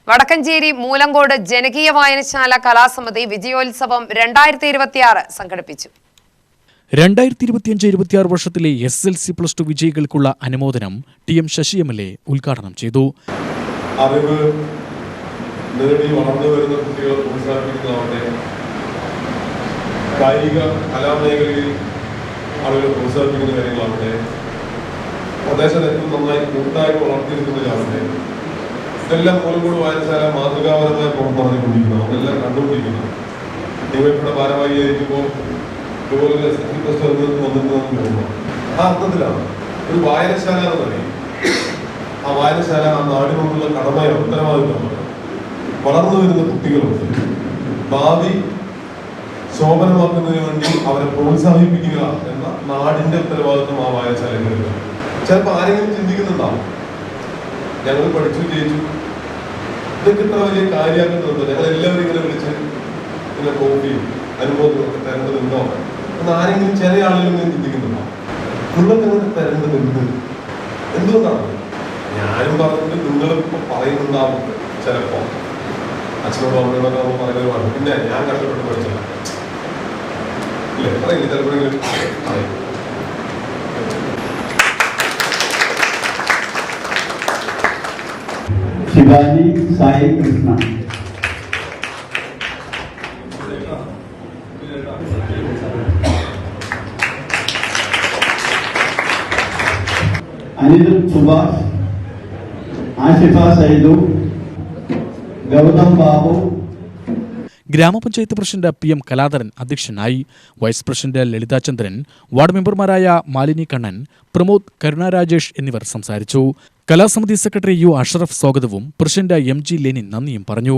വടക്കഞ്ചേരി മൂലങ്കോട് ജനകീയ വായനശാല കലാസമിതി വിജയോത്സവം 2026 സംഘടിപ്പിച്ചു. 2025-26 വർഷത്തിലെ SSLC+2 വിജയികൾക്കുള്ള അനുമോദനം TM ശശി MLA ഉദ്ഘാടനം ചെയ്തു. അറിവ് നേടി വളർന്നു വരുന്ന കുട്ടികളെ പ്രോത്സാഹിപ്പിക്കുന്നതാവട്ടെ, കായിക കലാമേഖലയിൽ ആളുകളെ പ്രോത്സാഹിപ്പിക്കുന്ന കാര്യങ്ങളാവട്ടെ, പ്രദേശത്ത് ഏറ്റവും നന്നായി കൂട്ടായ്മ വളർത്തിയെടുക്കുന്നതാവട്ടെ, ഇതെല്ലാം മൂലങ്കോട് വായനശാല മാതൃകാപരമായ പ്രവർത്തനം നടത്തിക്കൊണ്ടിരിക്കുന്നു. അതെല്ലാം കണ്ടുകൊണ്ടിരിക്കുന്നു. ഡിവൈഎഫിയുടെ ഭാരവാഹിയായിരിക്കുമ്പോൾ ഇതുപോലെ വന്നിട്ടുണ്ടെന്ന് തോന്നുന്നു. ആ അർത്ഥത്തിലാണ് ഒരു വായനശാല എന്ന് പറയും. ആ വായനശാല ആ നാടിനോടുള്ള കടമയാണ്, ഉത്തരവാദിത്തമാണ്. വളർന്നു വരുന്ന കുട്ടികളുണ്ട്. ഭാവി ശോഭനമാക്കുന്നതിന് വേണ്ടി അവരെ പ്രോത്സാഹിപ്പിക്കുക എന്ന നാടിന്റെ ഉത്തരവാദിത്വം ആ വായനശാലകളിൽ. ചിലപ്പോൾ ആരെങ്കിലും ചിന്തിക്കുന്നുണ്ടാവും, ഞങ്ങൾ പഠിച്ചു ജയിച്ചു, ഇതൊക്കെ ഇത്ര വലിയ കാര്യമാക്കുന്നുണ്ടോ, ഞങ്ങൾ എല്ലാവരും ഇങ്ങനെ വിളിച്ച് ഇങ്ങനെ കോപ്പിയും അനുഭവങ്ങളൊക്കെ തരേണ്ടതുണ്ടോ എന്ന് ആരെങ്കിലും ചില ആളുകളെങ്കിലും ചിന്തിക്കുന്നുണ്ടോ? നിങ്ങൾക്ക് അങ്ങനെ തരേണ്ടതുണ്ട്. എന്തുകൊണ്ടാണ്? ഞാനും പറഞ്ഞിട്ട് നിങ്ങളിപ്പോൾ പറയുന്നുണ്ടാവും. ചിലപ്പോ അച്ഛനോടും അമ്മയോടൊക്കെ നമ്മൾ പറയുന്നതാണ്, പിന്നെ ഞാൻ കഷ്ടപ്പെട്ട് പഠിച്ചില്ല ഇല്ലേ, പറയില്ല ചിലപ്പോഴെങ്കിലും പറയും. ശിവാജി സായി കൃഷ്ണ, അനിൽ സുഭാഷ്, ആഷിഫ സൈദു, ഗൗതം ബാബു. ഗ്രാമപഞ്ചായത്ത് പ്രസിഡന്റ് PM കലാധരൻ അധ്യക്ഷനായി. വൈസ് പ്രസിഡന്റ് ലളിതാചന്ദ്രൻ, വാർഡ് മെമ്പർമാരായ മാലിനി കണ്ണൻ, പ്രമോദ്, കരുണ രാജേഷ് എന്നിവർ സംസാരിച്ചു. കലാസമിതി സെക്രട്ടറി U അഷറഫ് സ്വാഗതവും പ്രസിഡന്റ് MG ലെനിൻ നന്ദിയും പറഞ്ഞു.